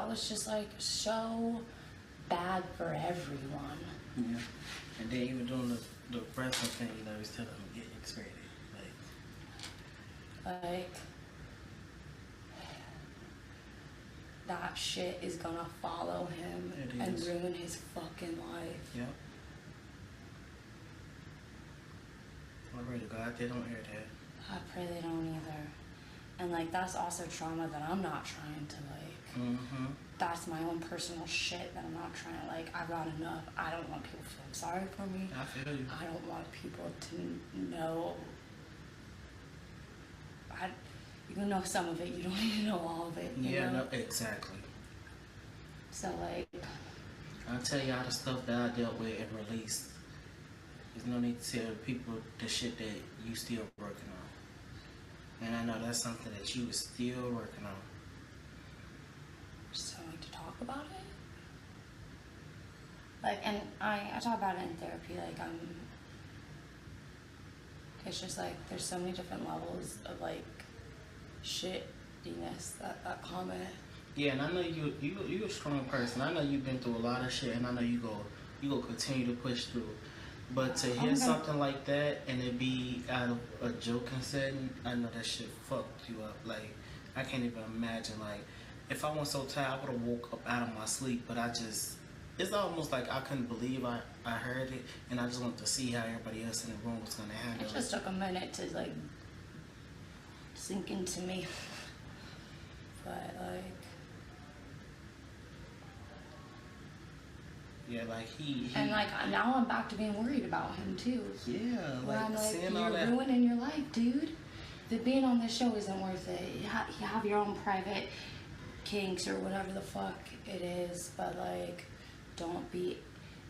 was just like so bad for everyone. Yeah. And then even doing the wrestling thing, you know, he's telling him to get excited. Like, that shit is gonna follow him and ruin his fucking life. Yep. I pray to God they don't hear that. I pray they don't either. And like, that's also trauma that I'm not trying to like. That's my own personal shit that I'm not trying to like. I've got enough. I don't want people feeling sorry for me. I feel you. I don't want people to know. You can know some of it. You don't need to know all of it. You know? No, exactly. So like, I'll tell y'all the stuff that I dealt with and released. There's no need to tell people the shit that you still working on. And I know that's something that you was still working on. Just don't like to talk about it. Like, and I talk about it in therapy. Like, it's just like there's so many different levels of like shittiness that comment. Yeah, and I know you a strong person. I know you've been through a lot of shit, and I know you go continue to push through. But to hear something like that and it be out of a joking setting, I know that shit fucked you up. Like, I can't even imagine. Like, if I wasn't so tired, I would have woke up out of my sleep. But it's almost like I couldn't believe I heard it, and I just wanted to see how everybody else in the room was gonna handle it. It just took a minute to like sink into me. But like, yeah, like he and like now I'm back to being worried about him too. Yeah, where I'm like, seeing all that. You're ruining your life, dude. The being on this show isn't worth it. You have your own private kinks or whatever the fuck it is, but like, don't be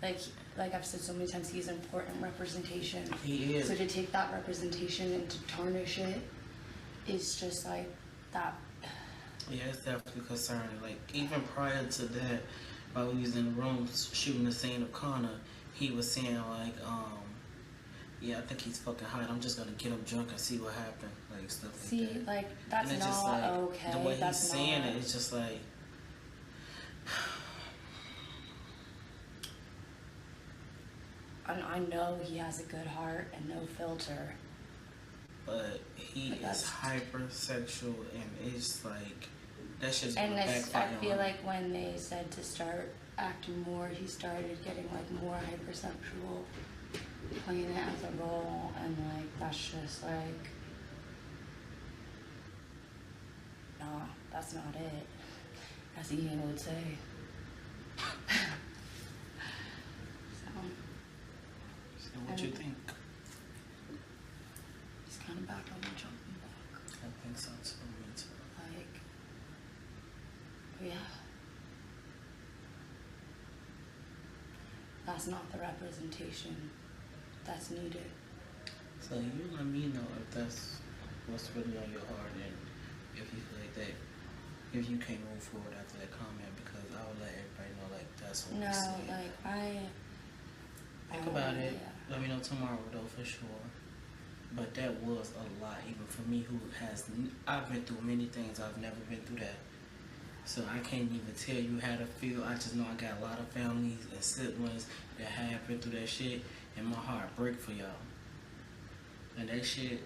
like I've said so many times, he's important representation. He is. So to take that representation and to tarnish it is just like that. Yeah, it's definitely concerning. Like, even prior to that, while we was in the room shooting the scene of Connor, he was saying like, yeah, I think he's fucking hot. I'm just gonna get him drunk and see what happens. Like, stuff like that. See, like, that's not just, like, okay. The way that's he's saying it, it's just like, and I know he has a good heart and no filter. But he is hypersexual, and it's like, that shit's and backfire. I feel like when they said to start acting more, he started getting like more hypersexual, playing it as a role, and like that's just like, nah, that's not it, as Ian would say. So what you think? He's kind of back on the jumping block. I think so too. Me too. Like, yeah. That's not the representation that's needed. So you let me know if that's what's really on your heart, and if you feel like that, if you can't move forward after that comment, because I would let everybody know like that's what No, we see. like Think about it. Yeah. Let me know tomorrow though for sure. But that was a lot, even for me who I've been through many things. I've never been through that. So I can't even tell you how to feel. I just know I got a lot of families and siblings that have been through that shit, and my heart break for y'all. And that shit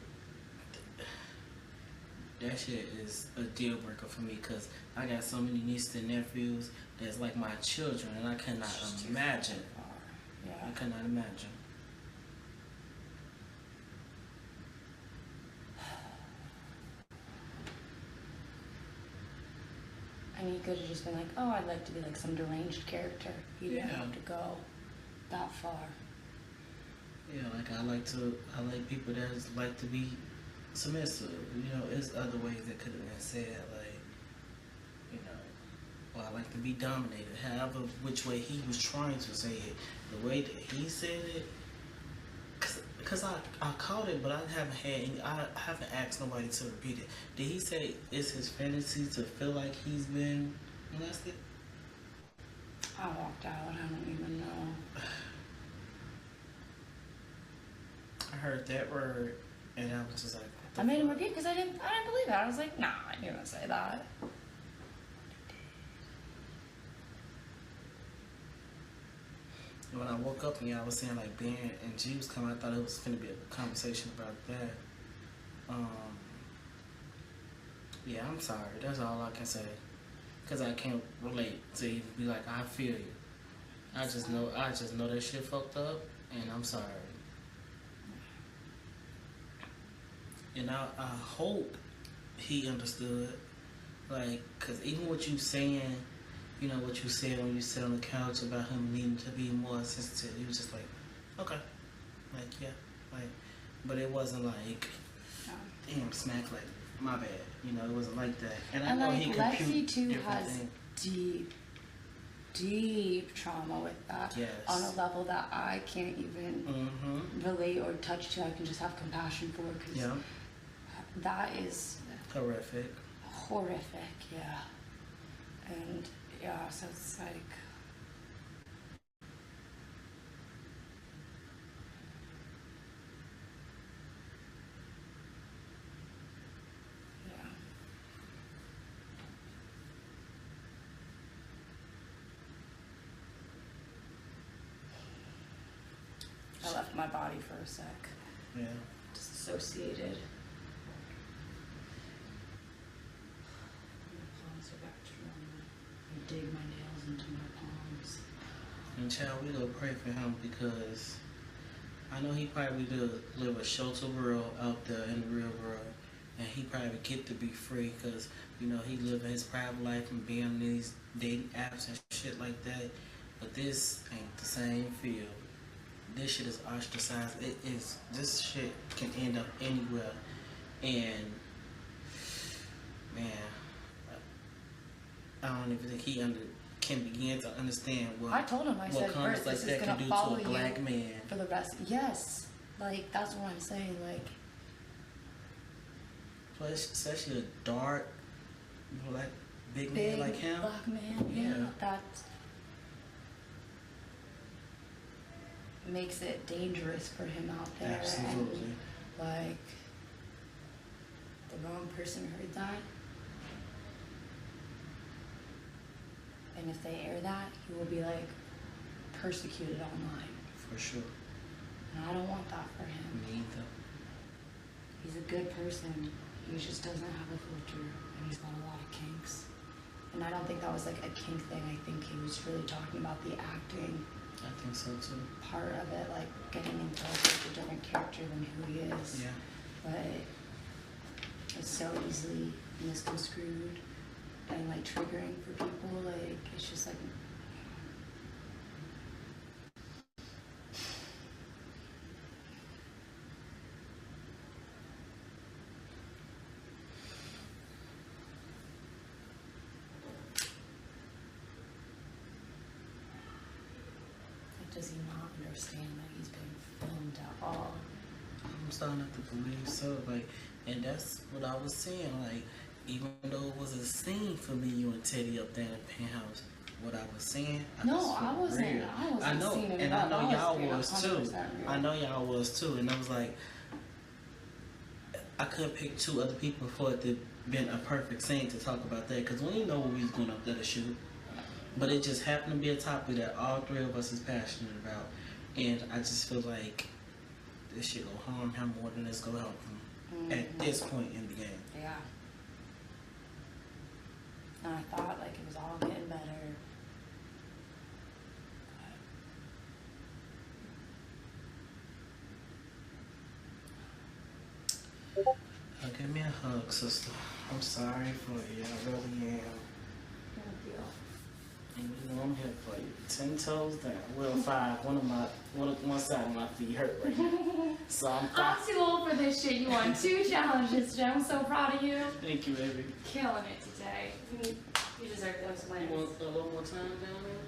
is a deal breaker for me, because I got so many nieces and nephews that's like my children, and I cannot imagine. Yeah. I cannot imagine. And he could have just been like, oh, I'd like to be like some deranged character. He didn't have to go that far. Yeah, like I like people that like to be submissive. You know, there's other ways that could have been said, like, you know, or I like to be dominated. However, which way he was trying to say it, the way that he said it, because I caught it, but I haven't asked nobody to repeat it. Did he say it's his fantasy to feel like he's been molested? I walked out. I don't even know. I heard that word, and I was just like, I made him repeat because I didn't believe it. I was like, nah, I didn't say that. When I woke up and y'all was saying like Ben and G was coming, I thought it was gonna be a conversation about that. Yeah, I'm sorry. That's all I can say. Cause I can't relate to even be like, I feel you. I just know that shit fucked up, and I'm sorry. And I hope he understood, like, cause even what you saying, you know what you said when you sat on the couch about him needing to be more sensitive. He was just like, okay, like yeah, like, but it wasn't like, damn, smack, like my bad. You know, it wasn't like that. And I know like, he Lexi too has things. deep trauma with that. Yes. On a level that I can't even relate or touch to. I can just have compassion for, because that is horrific. Yeah. And yeah, so it's like, yeah. I left my body for a sec. Yeah. Disassociated. My palms are back to normal. I dig my nails into my palms. And child, we go pray for him, because I know he probably does live a shelter world out there in the real world, and he probably get to be free, because you know he living his private life and being on these dating apps and shit like that. But this ain't the same field. This shit is ostracized. It is. This shit can end up anywhere, and man, I don't even think he can begin to understand what I told him, I said, comments like this that is can gonna do follow to a you black man. for the rest. Yes, like that's what I'm saying. Like, Plus, especially a dark, black, big man like him. Black man, yeah, that makes it dangerous for him out there. Absolutely. And, like, the wrong person heard that, and if they air that, he will be like persecuted online. For sure. And I don't want that for him. Me either. He's a good person. He just doesn't have a filter, and he's got a lot of kinks. And I don't think that was like a kink thing. I think he was really talking about the acting. I think so too. Part of it, like getting into like a different character than who he is. Yeah. But it's so easily misconstrued and like triggering for people. Like, it's just like, does he not understand that he's being filmed at all? I'm starting to believe so. Like, and that's what I was saying. Like, even though it was a scene for me, you and Teddy up there in the penthouse, what I was saying, I wasn't. real. I wasn't I know, seeing it and at I know all. y'all It was too. 100% real. I know y'all was too, and I was like, I couldn't pick two other people for it to been a perfect scene to talk about that, because we didn't know what we was going up there to shoot. But it just happened to be a topic that all three of us is passionate about. And I just feel like this shit will harm him more than it's going to help him at this point in the game. Yeah. And I thought like it was all getting better. Give me a hug, sister. I'm sorry for you. I really am. And you know I'm here for you. 10 toes down. Well, 5. One side of my feet hurt right now. So I'm fine. I'm too old for this shit. You won 2 challenges today. I'm so proud of you. Thank you, baby. Killing it today. You deserve those wins. You want a little more time down there?